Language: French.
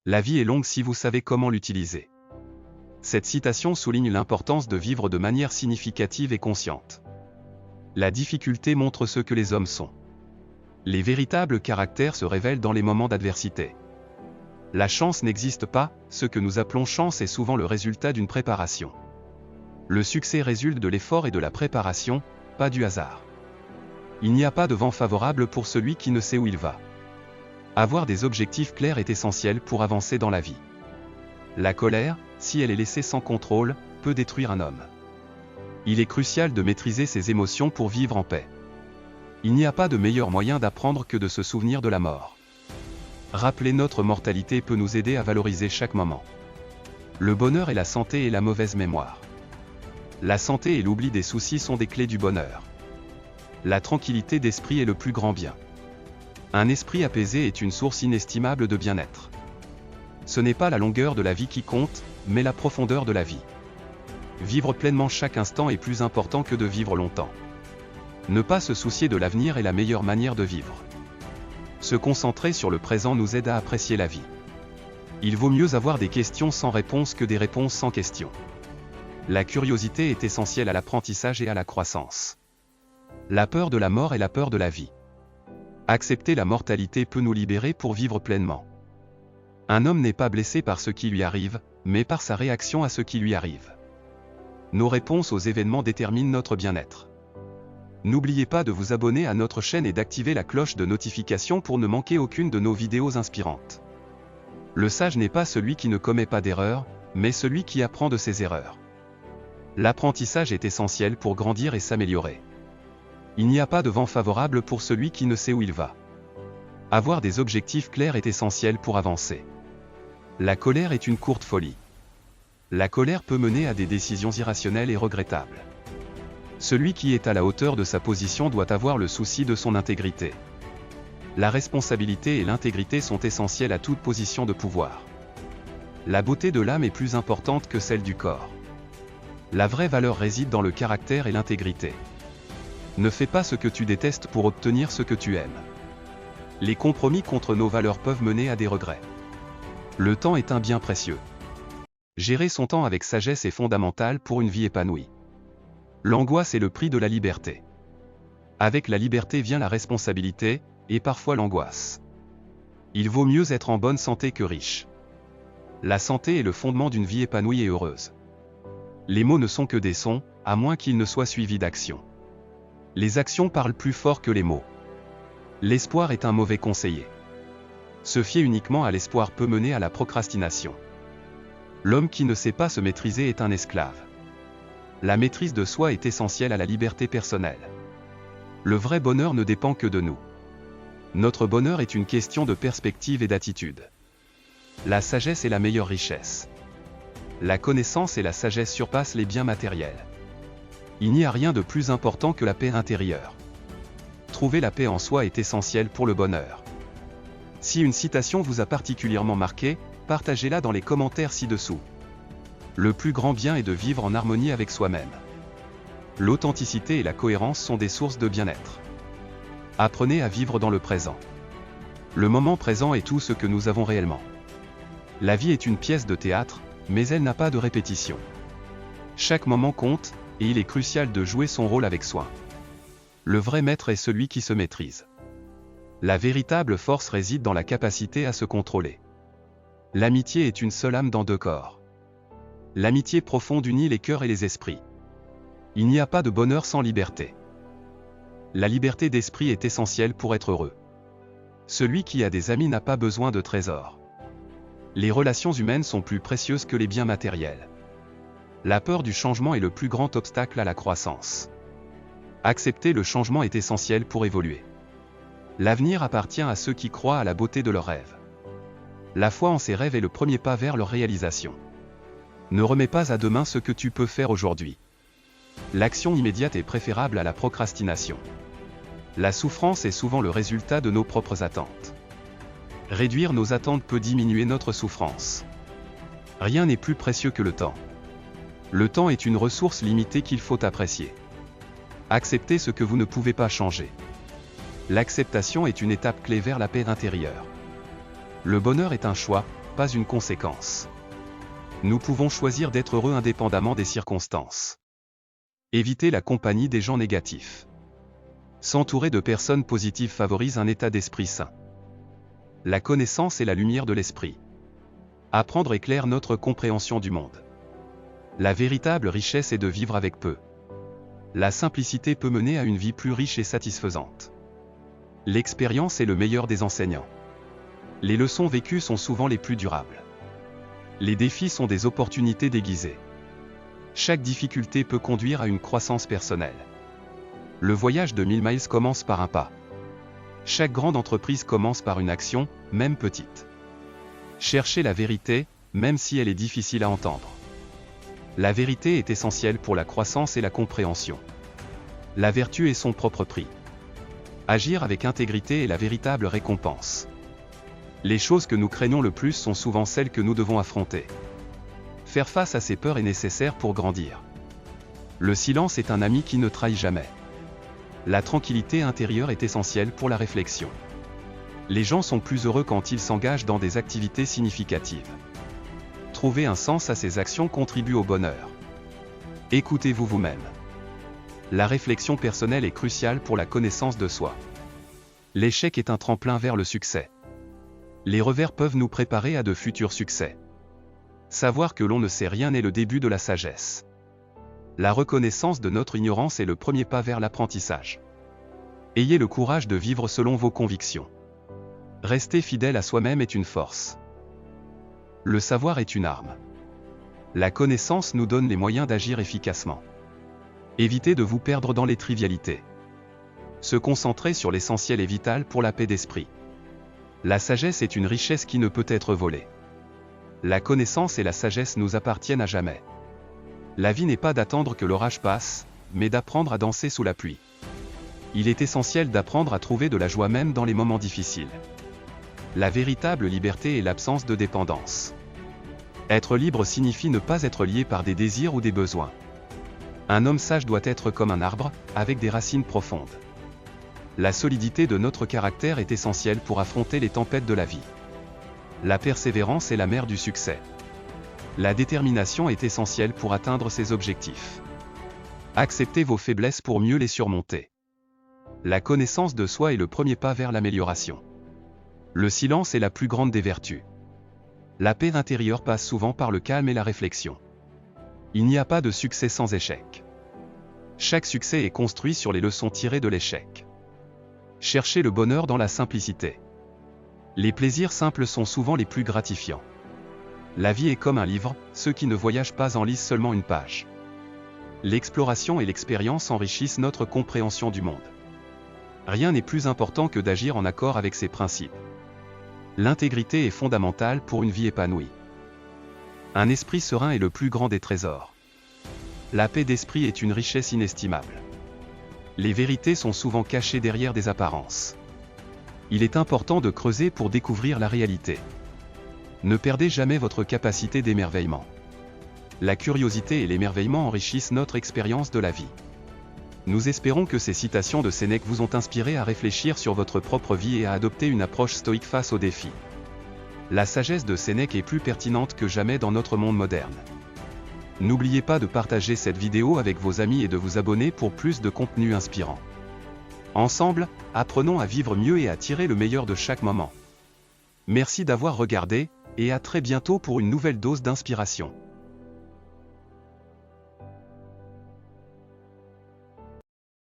La vie est longue si vous savez comment l'utiliser. Cette citation souligne l'importance de vivre de manière significative et consciente. La difficulté montre ce que les hommes sont. Les véritables caractères se révèlent dans les moments d'adversité. La chance n'existe pas, ce que nous appelons chance est souvent le résultat d'une préparation. Le succès résulte de l'effort et de la préparation, pas du hasard. Il n'y a pas de vent favorable pour celui qui ne sait où il va. Avoir des objectifs clairs est essentiel pour avancer dans la vie. La colère, si elle est laissée sans contrôle, peut détruire un homme. Il est crucial de maîtriser ses émotions pour vivre en paix. Il n'y a pas de meilleur moyen d'apprendre que de se souvenir de la mort. Rappeler notre mortalité peut nous aider à valoriser chaque moment. Le bonheur et la santé et la mauvaise mémoire. La santé et l'oubli des soucis sont des clés du bonheur. La tranquillité d'esprit est le plus grand bien. Un esprit apaisé est une source inestimable de bien-être. Ce n'est pas la longueur de la vie qui compte, mais la profondeur de la vie. Vivre pleinement chaque instant est plus important que de vivre longtemps. Ne pas se soucier de l'avenir est la meilleure manière de vivre. Se concentrer sur le présent nous aide à apprécier la vie. Il vaut mieux avoir des questions sans réponse que des réponses sans questions. La curiosité est essentielle à l'apprentissage et à la croissance. La peur de la mort est la peur de la vie. Accepter la mortalité peut nous libérer pour vivre pleinement. Un homme n'est pas blessé par ce qui lui arrive, mais par sa réaction à ce qui lui arrive. Nos réponses aux événements déterminent notre bien-être. N'oubliez pas de vous abonner à notre chaîne et d'activer la cloche de notification pour ne manquer aucune de nos vidéos inspirantes. Le sage n'est pas celui qui ne commet pas d'erreurs, mais celui qui apprend de ses erreurs. L'apprentissage est essentiel pour grandir et s'améliorer. Il n'y a pas de vent favorable pour celui qui ne sait où il va. Avoir des objectifs clairs est essentiel pour avancer. La colère est une courte folie. La colère peut mener à des décisions irrationnelles et regrettables. Celui qui est à la hauteur de sa position doit avoir le souci de son intégrité. La responsabilité et l'intégrité sont essentielles à toute position de pouvoir. La beauté de l'âme est plus importante que celle du corps. La vraie valeur réside dans le caractère et l'intégrité. Ne fais pas ce que tu détestes pour obtenir ce que tu aimes. Les compromis contre nos valeurs peuvent mener à des regrets. Le temps est un bien précieux. Gérer son temps avec sagesse est fondamental pour une vie épanouie. L'angoisse est le prix de la liberté. Avec la liberté vient la responsabilité, et parfois l'angoisse. Il vaut mieux être en bonne santé que riche. La santé est le fondement d'une vie épanouie et heureuse. Les mots ne sont que des sons, à moins qu'ils ne soient suivis d'actions. Les actions parlent plus fort que les mots. L'espoir est un mauvais conseiller. Se fier uniquement à l'espoir peut mener à la procrastination. L'homme qui ne sait pas se maîtriser est un esclave. La maîtrise de soi est essentielle à la liberté personnelle. Le vrai bonheur ne dépend que de nous. Notre bonheur est une question de perspective et d'attitude. La sagesse est la meilleure richesse. La connaissance et la sagesse surpassent les biens matériels. Il n'y a rien de plus important que la paix intérieure. Trouver la paix en soi est essentiel pour le bonheur. Si une citation vous a particulièrement marqué, partagez-la dans les commentaires ci-dessous. Le plus grand bien est de vivre en harmonie avec soi-même. L'authenticité et la cohérence sont des sources de bien-être. Apprenez à vivre dans le présent. Le moment présent est tout ce que nous avons réellement. La vie est une pièce de théâtre, mais elle n'a pas de répétition. Chaque moment compte, et il est crucial de jouer son rôle avec soin. Le vrai maître est celui qui se maîtrise. La véritable force réside dans la capacité à se contrôler. L'amitié est une seule âme dans deux corps. L'amitié profonde unit les cœurs et les esprits. Il n'y a pas de bonheur sans liberté. La liberté d'esprit est essentielle pour être heureux. Celui qui a des amis n'a pas besoin de trésors. Les relations humaines sont plus précieuses que les biens matériels. La peur du changement est le plus grand obstacle à la croissance. Accepter le changement est essentiel pour évoluer. L'avenir appartient à ceux qui croient à la beauté de leurs rêves. La foi en ses rêves est le premier pas vers leur réalisation. Ne remets pas à demain ce que tu peux faire aujourd'hui. L'action immédiate est préférable à la procrastination. La souffrance est souvent le résultat de nos propres attentes. Réduire nos attentes peut diminuer notre souffrance. Rien n'est plus précieux que le temps. Le temps est une ressource limitée qu'il faut apprécier. Acceptez ce que vous ne pouvez pas changer. L'acceptation est une étape clé vers la paix intérieure. Le bonheur est un choix, pas une conséquence. Nous pouvons choisir d'être heureux indépendamment des circonstances. Éviter la compagnie des gens négatifs. S'entourer de personnes positives favorise un état d'esprit sain. La connaissance est la lumière de l'esprit. Apprendre éclaire notre compréhension du monde. La véritable richesse est de vivre avec peu. La simplicité peut mener à une vie plus riche et satisfaisante. L'expérience est le meilleur des enseignants. Les leçons vécues sont souvent les plus durables. Les défis sont des opportunités déguisées. Chaque difficulté peut conduire à une croissance personnelle. Le voyage de 1000 miles commence par un pas. Chaque grande entreprise commence par une action, même petite. Cherchez la vérité, même si elle est difficile à entendre. La vérité est essentielle pour la croissance et la compréhension. La vertu est son propre prix. Agir avec intégrité est la véritable récompense. Les choses que nous craignons le plus sont souvent celles que nous devons affronter. Faire face à ses peurs est nécessaire pour grandir. Le silence est un ami qui ne trahit jamais. La tranquillité intérieure est essentielle pour la réflexion. Les gens sont plus heureux quand ils s'engagent dans des activités significatives. Trouver un sens à ses actions contribue au bonheur. Écoutez-vous vous-même. La réflexion personnelle est cruciale pour la connaissance de soi. L'échec est un tremplin vers le succès. Les revers peuvent nous préparer à de futurs succès. Savoir que l'on ne sait rien est le début de la sagesse. La reconnaissance de notre ignorance est le premier pas vers l'apprentissage. Ayez le courage de vivre selon vos convictions. Rester fidèle à soi-même est une force. Le savoir est une arme. La connaissance nous donne les moyens d'agir efficacement. Évitez de vous perdre dans les trivialités. Se concentrer sur l'essentiel est vital pour la paix d'esprit. La sagesse est une richesse qui ne peut être volée. La connaissance et la sagesse nous appartiennent à jamais. La vie n'est pas d'attendre que l'orage passe, mais d'apprendre à danser sous la pluie. Il est essentiel d'apprendre à trouver de la joie même dans les moments difficiles. La véritable liberté est l'absence de dépendance. Être libre signifie ne pas être lié par des désirs ou des besoins. Un homme sage doit être comme un arbre, avec des racines profondes. La solidité de notre caractère est essentielle pour affronter les tempêtes de la vie. La persévérance est la mère du succès. La détermination est essentielle pour atteindre ses objectifs. Acceptez vos faiblesses pour mieux les surmonter. La connaissance de soi est le premier pas vers l'amélioration. Le silence est la plus grande des vertus. La paix intérieure passe souvent par le calme et la réflexion. Il n'y a pas de succès sans échec. Chaque succès est construit sur les leçons tirées de l'échec. Cherchez le bonheur dans la simplicité. Les plaisirs simples sont souvent les plus gratifiants. La vie est comme un livre, ceux qui ne voyagent pas en lisent seulement une page. L'exploration et l'expérience enrichissent notre compréhension du monde. Rien n'est plus important que d'agir en accord avec ses principes. L'intégrité est fondamentale pour une vie épanouie. Un esprit serein est le plus grand des trésors. La paix d'esprit est une richesse inestimable. Les vérités sont souvent cachées derrière des apparences. Il est important de creuser pour découvrir la réalité. Ne perdez jamais votre capacité d'émerveillement. La curiosité et l'émerveillement enrichissent notre expérience de la vie. Nous espérons que ces citations de Sénèque vous ont inspiré à réfléchir sur votre propre vie et à adopter une approche stoïque face aux défis. La sagesse de Sénèque est plus pertinente que jamais dans notre monde moderne. N'oubliez pas de partager cette vidéo avec vos amis et de vous abonner pour plus de contenu inspirant. Ensemble, apprenons à vivre mieux et à tirer le meilleur de chaque moment. Merci d'avoir regardé, et à très bientôt pour une nouvelle dose d'inspiration.